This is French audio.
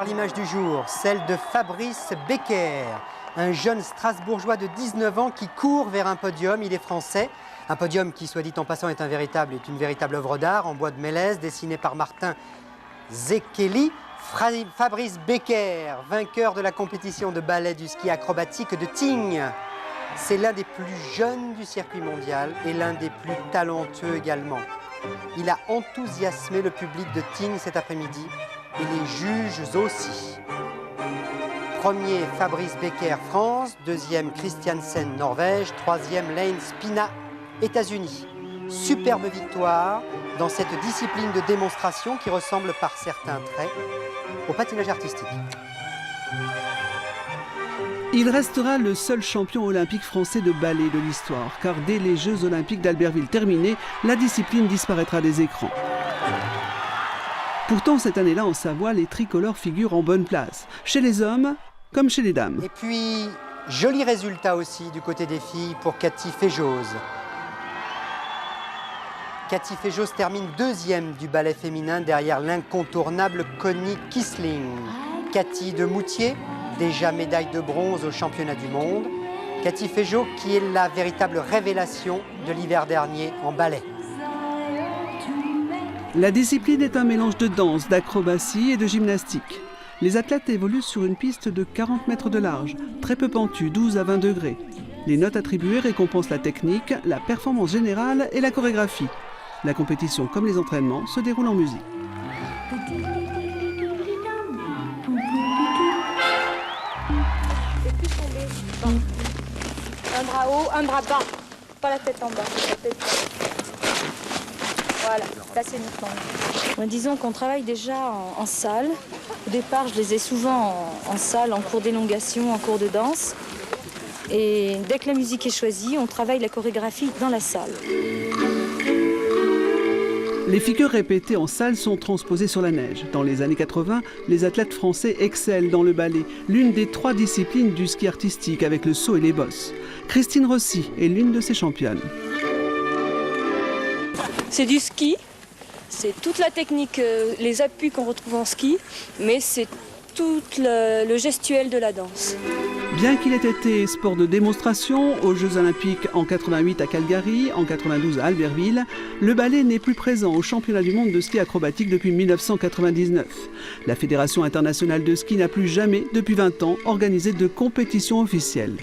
l'image du jour, celle de Fabrice Becker, un jeune Strasbourgeois de 19 ans qui court vers un podium. Il est français. Un podium qui, soit dit en passant, est une véritable œuvre d'art en bois de mélèze, dessinée par Martin Zekeli. Fabrice Becker, vainqueur de la compétition de ballet du ski acrobatique de Tignes. C'est l'un des plus jeunes du circuit mondial et l'un des plus talentueux également. Il a enthousiasmé le public de Tignes cet après-midi et les juges aussi. Premier, Fabrice Becker, France. Deuxième, Christiansen, Norvège. Troisième, Lane Spina, États-Unis. Superbe victoire dans cette discipline de démonstration qui ressemble par certains traits au patinage artistique. Il restera le seul champion olympique français de ballet de l'histoire, car dès les Jeux olympiques d'Albertville terminés, la discipline disparaîtra des écrans. Pourtant, cette année-là, en Savoie, les tricolores figurent en bonne place, chez les hommes comme chez les dames. Et puis, joli résultat aussi du côté des filles pour Cathy Féjose. Cathy Féjose termine deuxième du ballet féminin derrière l'incontournable Connie Kissling. Cathy de Moutier, déjà médaille de bronze au championnat du monde. Cathy Féjose qui est la véritable révélation de l'hiver dernier en ballet. La discipline est un mélange de danse, d'acrobatie et de gymnastique. Les athlètes évoluent sur une piste de 40 mètres de large, très peu pentue, 12 à 20 degrés. Les notes attribuées récompensent la technique, la performance générale et la chorégraphie. La compétition, comme les entraînements, se déroule en musique. Un bras haut, un bras bas. Pas la tête en bas, la tête bas. Voilà, ça c'est notre disons qu'on travaille déjà en salle. Au départ, je les ai souvent en salle, en cours d'élongation, en cours de danse. Et dès que la musique est choisie, on travaille la chorégraphie dans la salle. Les figures répétées en salle sont transposées sur la neige. Dans les années 80, les athlètes français excellent dans le ballet, l'une des 3 disciplines du ski artistique avec le saut et les bosses. Christine Rossi est l'une de ses championnes. C'est du ski, c'est toute la technique, les appuis qu'on retrouve en ski, mais c'est tout le gestuel de la danse. Bien qu'il ait été sport de démonstration aux Jeux Olympiques en 88 à Calgary, en 92 à Albertville, le ballet n'est plus présent au championnat du monde de ski acrobatique depuis 1999. La Fédération internationale de ski n'a plus jamais, depuis 20 ans, organisé de compétition officielle.